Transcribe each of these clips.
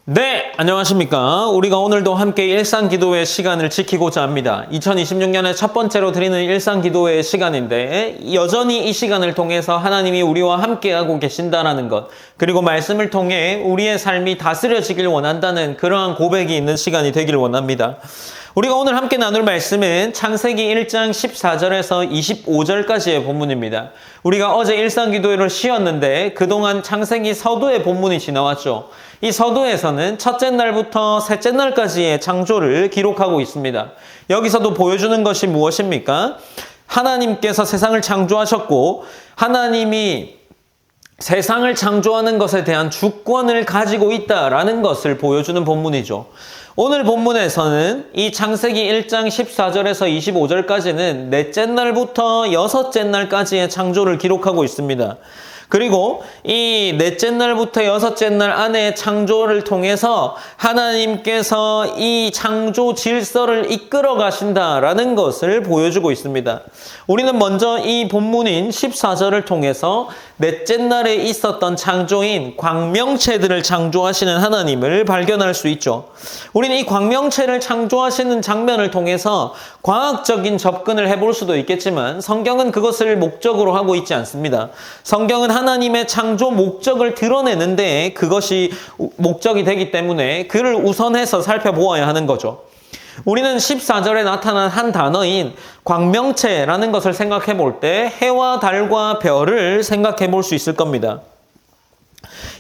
네, 안녕하십니까. 우리가 오늘도 함께 일상기도회 시간을 지키고자 합니다. 2026년에 첫 번째로 드리는 일상기도회 시간인데 여전히 이 시간을 통해서 하나님이 우리와 함께하고 계신다라는 것, 그리고 말씀을 통해 우리의 삶이 다스려지길 원한다는 그러한 고백이 있는 시간이 되길 원합니다. 우리가 오늘 함께 나눌 말씀은 창세기 1장 14절에서 25절까지의 본문입니다. 우리가 어제 일상기도회를 쉬었는데 그동안 창세기 서두의 본문이 지나왔죠. 이 서두에서는 첫째 날부터 셋째 날까지의 창조를 기록하고 있습니다. 여기서도 보여주는 것이 무엇입니까? 하나님께서 세상을 창조하셨고 하나님이 세상을 창조하는 것에 대한 주권을 가지고 있다라는 것을 보여주는 본문이죠. 오늘 본문에서는 이 창세기 1장 14절에서 25절까지는 넷째 날부터 여섯째 날까지의 창조를 기록하고 있습니다. 그리고 이 넷째 날부터 여섯째 날 안의 창조를 통해서 하나님께서 이 창조 질서를 이끌어 가신다라는 것을 보여주고 있습니다. 우리는 먼저 이 본문인 14절을 통해서 넷째 날에 있었던 창조인 광명체들을 창조하시는 하나님을 발견할 수 있죠. 우리는 이 광명체를 창조하시는 장면을 통해서 과학적인 접근을 해볼 수도 있겠지만 성경은 그것을 목적으로 하고 있지 않습니다. 성경은 하나님의 창조 목적을 드러내는데 그것이 목적이 되기 때문에 그를 우선해서 살펴보아야 하는 거죠. 우리는 14절에 나타난 한 단어인 광명체라는 것을 생각해 볼 때 해와 달과 별을 생각해 볼 수 있을 겁니다.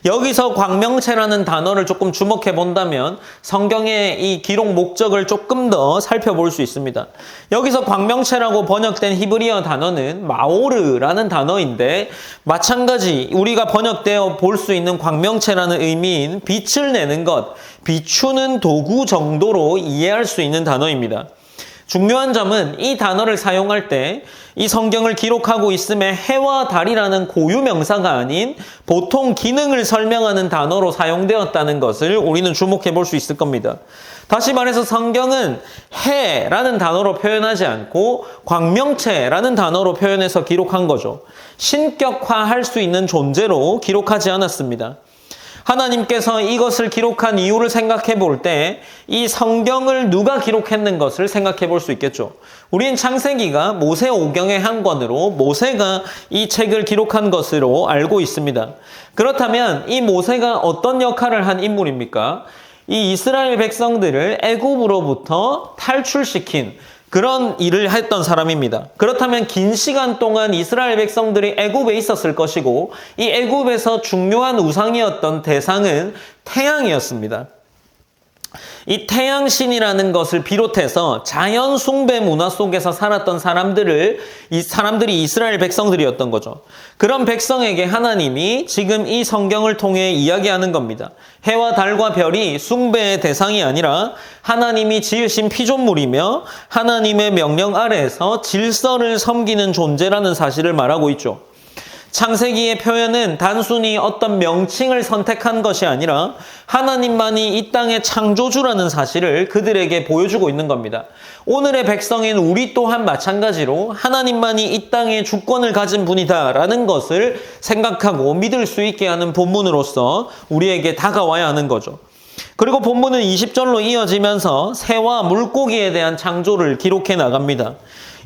여기서 광명체라는 단어를 조금 주목해 본다면 성경의 이 기록 목적을 조금 더 살펴볼 수 있습니다. 여기서 광명체라고 번역된 히브리어 단어는 마오르라는 단어인데 마찬가지 우리가 번역되어 볼 수 있는 광명체라는 의미인 빛을 내는 것, 비추는 도구 정도로 이해할 수 있는 단어입니다. 중요한 점은 이 단어를 사용할 때 이 성경을 기록하고 있음에 해와 달이라는 고유 명사가 아닌 보통 기능을 설명하는 단어로 사용되었다는 것을 우리는 주목해 볼 수 있을 겁니다. 다시 말해서 성경은 해라는 단어로 표현하지 않고 광명체라는 단어로 표현해서 기록한 거죠. 신격화할 수 있는 존재로 기록하지 않았습니다. 하나님께서 이것을 기록한 이유를 생각해 볼 때 이 성경을 누가 기록했는 것을 생각해 볼 수 있겠죠. 우리는 창세기가 모세 오경의 한 권으로 모세가 이 책을 기록한 것으로 알고 있습니다. 그렇다면 이 모세가 어떤 역할을 한 인물입니까? 이 이스라엘 백성들을 애굽으로부터 탈출시킨 그런 일을 했던 사람입니다. 그렇다면 긴 시간 동안 이스라엘 백성들이 애굽에 있었을 것이고 이 애굽에서 중요한 우상이었던 대상은 태양이었습니다. 이 태양신이라는 것을 비롯해서 자연 숭배 문화 속에서 살았던 사람들이 이스라엘 백성들이었던 거죠. 그런 백성에게 하나님이 지금 이 성경을 통해 이야기하는 겁니다. 해와 달과 별이 숭배의 대상이 아니라 하나님이 지으신 피조물이며 하나님의 명령 아래에서 질서를 섬기는 존재라는 사실을 말하고 있죠. 창세기의 표현은 단순히 어떤 명칭을 선택한 것이 아니라 하나님만이 이 땅의 창조주라는 사실을 그들에게 보여주고 있는 겁니다. 오늘의 백성인 우리 또한 마찬가지로 하나님만이 이 땅의 주권을 가진 분이다라는 것을 생각하고 믿을 수 있게 하는 본문으로서 우리에게 다가와야 하는 거죠. 그리고 본문은 20절로 이어지면서 새와 물고기에 대한 창조를 기록해 나갑니다.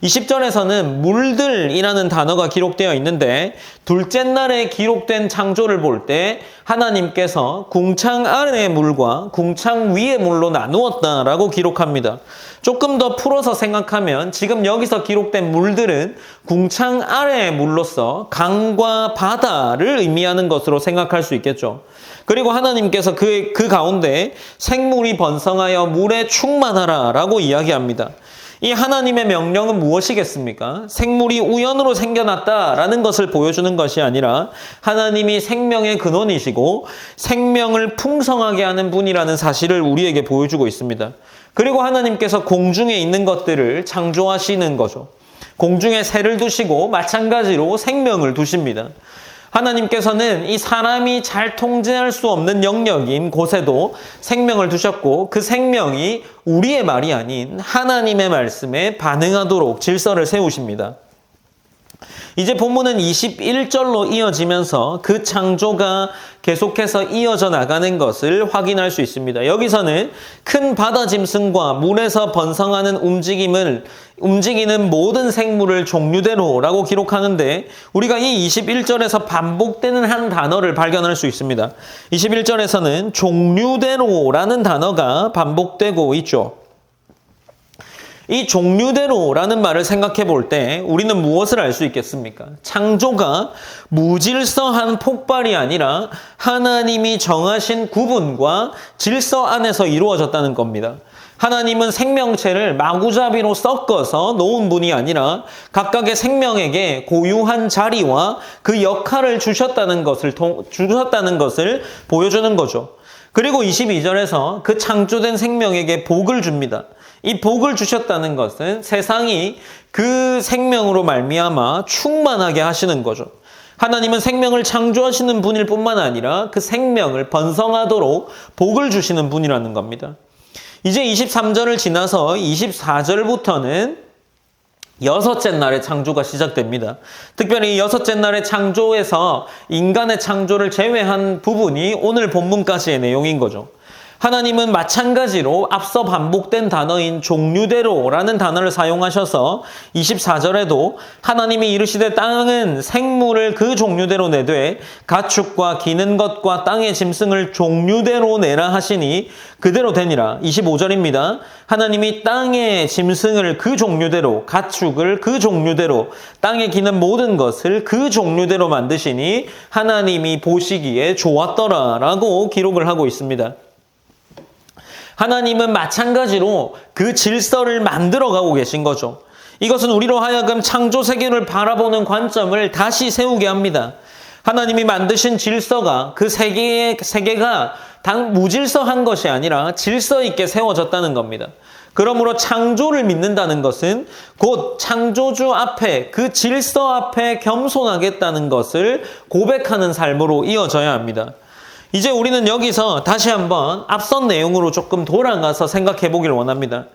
20절에서는 물들이라는 단어가 기록되어 있는데 둘째 날에 기록된 창조를 볼 때 하나님께서 궁창 아래의 물과 궁창 위의 물로 나누었다라고 기록합니다. 조금 더 풀어서 생각하면 지금 여기서 기록된 물들은 궁창 아래의 물로서 강과 바다를 의미하는 것으로 생각할 수 있겠죠. 그리고 하나님께서 그 가운데 생물이 번성하여 물에 충만하라 라고 이야기합니다. 이 하나님의 명령은 무엇이겠습니까? 생물이 우연으로 생겨났다라는 것을 보여주는 것이 아니라 하나님이 생명의 근원이시고 생명을 풍성하게 하는 분이라는 사실을 우리에게 보여주고 있습니다. 그리고 하나님께서 공중에 있는 것들을 창조하시는 거죠. 공중에 새를 두시고 마찬가지로 생명을 두십니다. 하나님께서는 이 사람이 잘 통제할 수 없는 영역인 곳에도 생명을 두셨고 그 생명이 우리의 말이 아닌 하나님의 말씀에 반응하도록 질서를 세우십니다. 이제 본문은 21절로 이어지면서 그 창조가 계속해서 이어져 나가는 것을 확인할 수 있습니다. 여기서는 큰 바다 짐승과 물에서 번성하는 움직이는 모든 생물을 종류대로라고 기록하는데 우리가 이 21절에서 반복되는 한 단어를 발견할 수 있습니다. 21절에서는 종류대로라는 단어가 반복되고 있죠. 이 종류대로라는 말을 생각해 볼 때 우리는 무엇을 알 수 있겠습니까? 창조가 무질서한 폭발이 아니라 하나님이 정하신 구분과 질서 안에서 이루어졌다는 겁니다. 하나님은 생명체를 마구잡이로 섞어서 놓은 분이 아니라 각각의 생명에게 고유한 자리와 그 역할을 주셨다는 것을 보여주는 거죠. 그리고 22절에서 그 창조된 생명에게 복을 줍니다. 이 복을 주셨다는 것은 세상이 그 생명으로 말미암아 충만하게 하시는 거죠. 하나님은 생명을 창조하시는 분일 뿐만 아니라 그 생명을 번성하도록 복을 주시는 분이라는 겁니다. 이제 23절을 지나서 24절부터는 여섯째 날의 창조가 시작됩니다. 특별히 여섯째 날의 창조에서 인간의 창조를 제외한 부분이 오늘 본문까지의 내용인 거죠. 하나님은 마찬가지로 앞서 반복된 단어인 종류대로라는 단어를 사용하셔서 24절에도 하나님이 이르시되 땅은 생물을 그 종류대로 내되 가축과 기는 것과 땅의 짐승을 종류대로 내라 하시니 그대로 되니라. 25절입니다. 하나님이 땅의 짐승을 그 종류대로, 가축을 그 종류대로, 땅에 기는 모든 것을 그 종류대로 만드시니 하나님이 보시기에 좋았더라라고 기록을 하고 있습니다. 하나님은 마찬가지로 그 질서를 만들어가고 계신 거죠. 이것은 우리로 하여금 창조 세계를 바라보는 관점을 다시 세우게 합니다. 하나님이 만드신 질서가 그 세계가 단 무질서한 것이 아니라 질서 있게 세워졌다는 겁니다. 그러므로 창조를 믿는다는 것은 곧 창조주 앞에 그 질서 앞에 겸손하겠다는 것을 고백하는 삶으로 이어져야 합니다. 이제 우리는 여기서 다시 한번 앞선 내용으로 조금 돌아가서 생각해 보길 원합니다.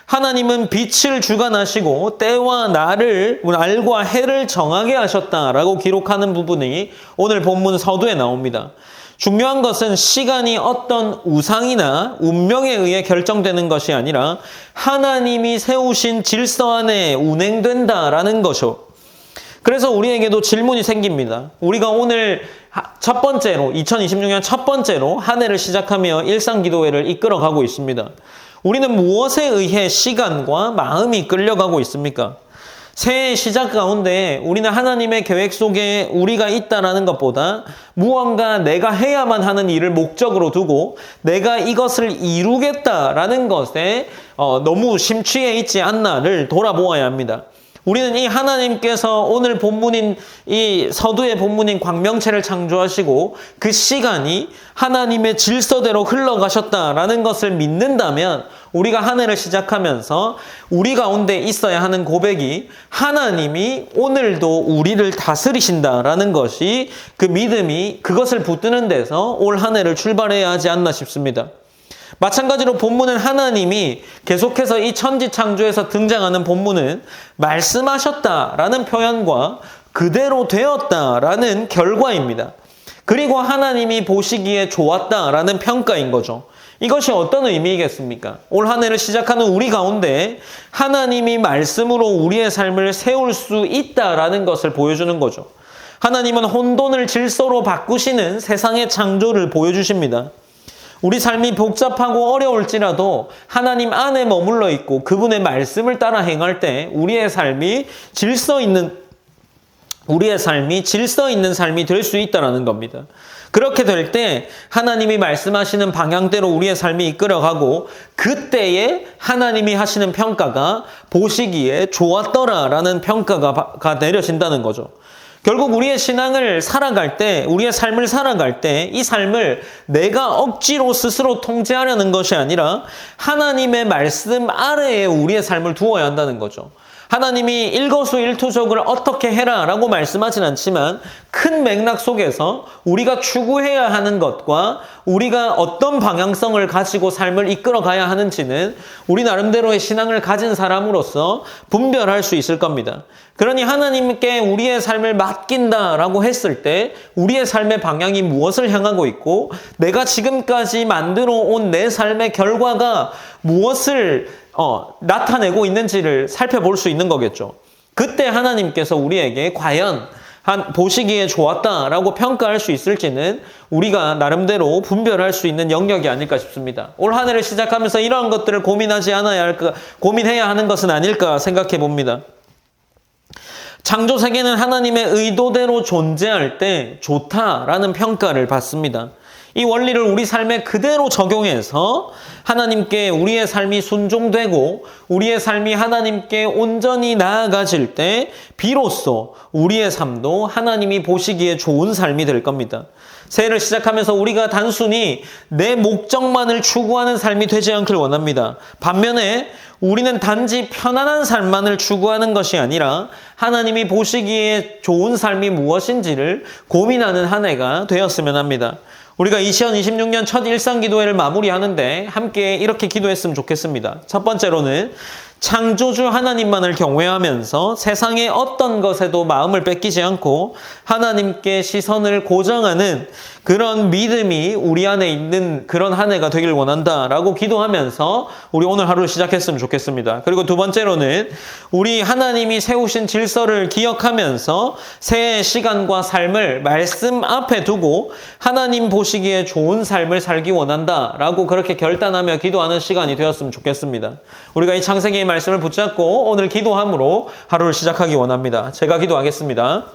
하나님은 빛을 주관하시고 때와 날과 해를 정하게 하셨다라고 기록하는 부분이 오늘 본문 서두에 나옵니다. 중요한 것은 시간이 어떤 우상이나 운명에 의해 결정되는 것이 아니라 하나님이 세우신 질서 안에 운행된다라는 것이죠. 그래서 우리에게도 질문이 생깁니다. 우리가 오늘 첫 번째로 2026년 첫 번째로 한 해를 시작하며 일상기도회를 이끌어가고 있습니다. 우리는 무엇에 의해 시간과 마음이 끌려가고 있습니까? 새해 시작 가운데 우리는 하나님의 계획 속에 우리가 있다라는 것보다 무언가 내가 해야만 하는 일을 목적으로 두고 내가 이것을 이루겠다라는 것에 너무 심취해 있지 않나를 돌아보아야 합니다. 우리는 이 하나님께서 오늘 본문인 이 서두의 본문인 광명체를 창조하시고 그 시간이 하나님의 질서대로 흘러가셨다라는 것을 믿는다면 우리가 한 해를 시작하면서 우리 가운데 있어야 하는 고백이 하나님이 오늘도 우리를 다스리신다라는 것이 그 믿음이 그것을 붙드는 데서 올 한 해를 출발해야 하지 않나 싶습니다. 마찬가지로 본문은 하나님이 계속해서 이 천지창조에서 등장하는 본문은 말씀하셨다라는 표현과 그대로 되었다라는 결과입니다. 그리고 하나님이 보시기에 좋았다라는 평가인 거죠. 이것이 어떤 의미이겠습니까? 올 한 해를 시작하는 우리 가운데 하나님이 말씀으로 우리의 삶을 세울 수 있다라는 것을 보여주는 거죠. 하나님은 혼돈을 질서로 바꾸시는 세상의 창조를 보여주십니다. 우리 삶이 복잡하고 어려울지라도 하나님 안에 머물러 있고 그분의 말씀을 따라 행할 때 우리의 삶이 질서 있는 삶이 될 수 있다는 겁니다. 그렇게 될 때 하나님이 말씀하시는 방향대로 우리의 삶이 이끌어가고 그때에 하나님이 하시는 평가가 보시기에 좋았더라라는 평가가 내려진다는 거죠. 결국 우리의 신앙을 살아갈 때, 우리의 삶을 살아갈 때 이 삶을 내가 억지로 스스로 통제하려는 것이 아니라 하나님의 말씀 아래에 우리의 삶을 두어야 한다는 거죠. 하나님이 일거수일투족을 어떻게 해라 라고 말씀하진 않지만 큰 맥락 속에서 우리가 추구해야 하는 것과 우리가 어떤 방향성을 가지고 삶을 이끌어가야 하는지는 우리 나름대로의 신앙을 가진 사람으로서 분별할 수 있을 겁니다. 그러니 하나님께 우리의 삶을 맡긴다라고 했을 때 우리의 삶의 방향이 무엇을 향하고 있고 내가 지금까지 만들어 온 내 삶의 결과가 무엇을 나타내고 있는지를 살펴볼 수 있는 거겠죠. 그때 하나님께서 우리에게 과연 보시기에 좋았다라고 평가할 수 있을지는 우리가 나름대로 분별할 수 있는 영역이 아닐까 싶습니다. 올 한 해를 시작하면서 이러한 것들을 고민해야 하는 것은 아닐까 생각해 봅니다. 창조 세계는 하나님의 의도대로 존재할 때 좋다라는 평가를 받습니다. 이 원리를 우리 삶에 그대로 적용해서 하나님께 우리의 삶이 순종되고 우리의 삶이 하나님께 온전히 나아가질 때 비로소 우리의 삶도 하나님이 보시기에 좋은 삶이 될 겁니다. 새해를 시작하면서 우리가 단순히 내 목적만을 추구하는 삶이 되지 않길 원합니다. 반면에 우리는 단지 편안한 삶만을 추구하는 것이 아니라 하나님이 보시기에 좋은 삶이 무엇인지를 고민하는 한 해가 되었으면 합니다. 우리가 2026년 첫 일상기도회를 마무리하는데 함께 이렇게 기도했으면 좋겠습니다. 첫 번째로는 창조주 하나님만을 경외하면서 세상의 어떤 것에도 마음을 뺏기지 않고 하나님께 시선을 고정하는 그런 믿음이 우리 안에 있는 그런 한 해가 되길 원한다라고 기도하면서 우리 오늘 하루를 시작했으면 좋겠습니다. 그리고 두 번째로는 우리 하나님이 세우신 질서를 기억하면서 새해 시간과 삶을 말씀 앞에 두고 하나님 보시기에 좋은 삶을 살기 원한다라고 그렇게 결단하며 기도하는 시간이 되었으면 좋겠습니다. 우리가 이 창세기의 말씀을 붙잡고 오늘 기도함으로 하루를 시작하기 원합니다. 제가 기도하겠습니다.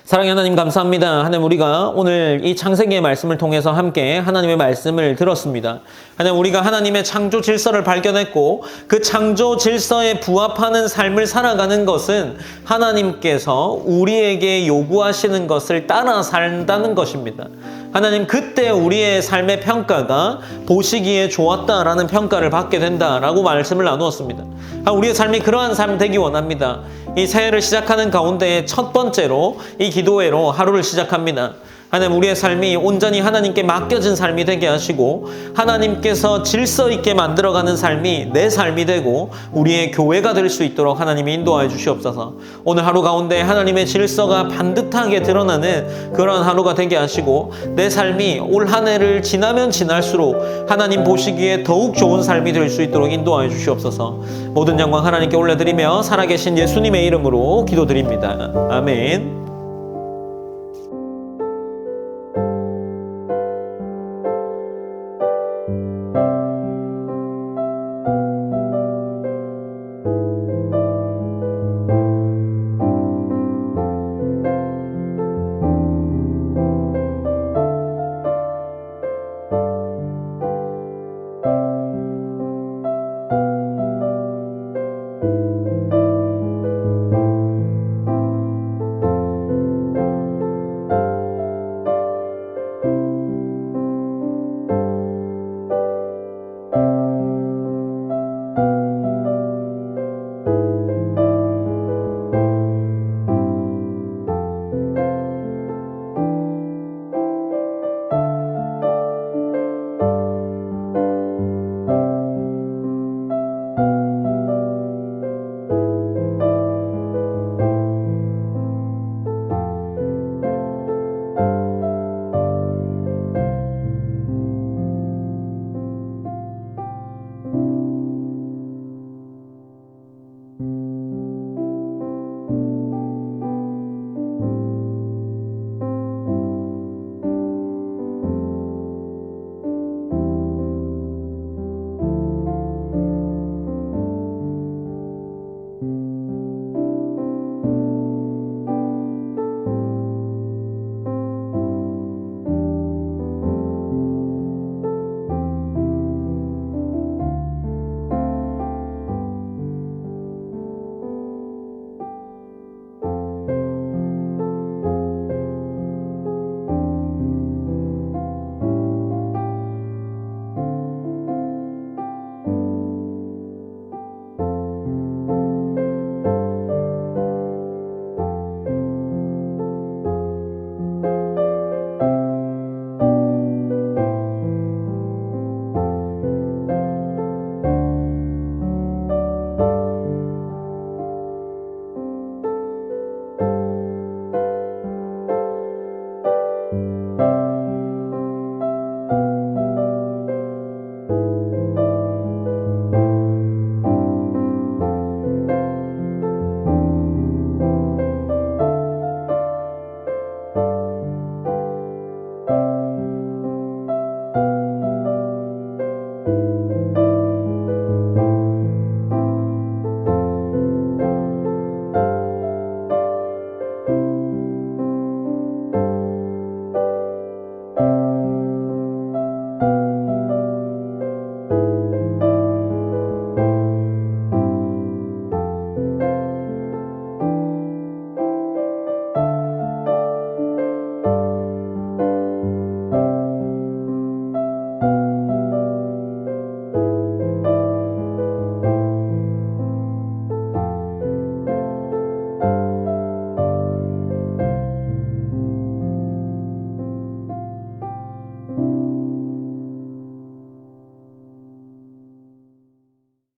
사랑의 하나님 감사합니다. 하나님 우리가 오늘 이 창세기의 말씀을 통해서 함께 하나님의 말씀을 들었습니다. 하나님 우리가 하나님의 창조 질서를 발견했고 그 창조 질서에 부합하는 삶을 살아가는 것은 하나님께서 우리에게 요구하시는 것을 따라 산다는 것입니다. 하나님 그때 우리의 삶의 평가가 보시기에 좋았다라는 평가를 받게 된다라고 말씀을 나누었습니다. 우리의 삶이 그러한 삶 되기 원합니다. 이 새해를 시작하는 가운데 첫 번째로 이 기도회로 하루를 시작합니다. 하나님 우리의 삶이 온전히 하나님께 맡겨진 삶이 되게 하시고 하나님께서 질서 있게 만들어가는 삶이 내 삶이 되고 우리의 교회가 될 수 있도록 하나님이 인도하여 주시옵소서. 오늘 하루 가운데 하나님의 질서가 반듯하게 드러나는 그런 하루가 되게 하시고 내 삶이 올 한 해를 지나면 지날수록 하나님 보시기에 더욱 좋은 삶이 될 수 있도록 인도하여 주시옵소서. 모든 영광 하나님께 올려드리며 살아계신 예수님의 이름으로 기도드립니다. 아멘.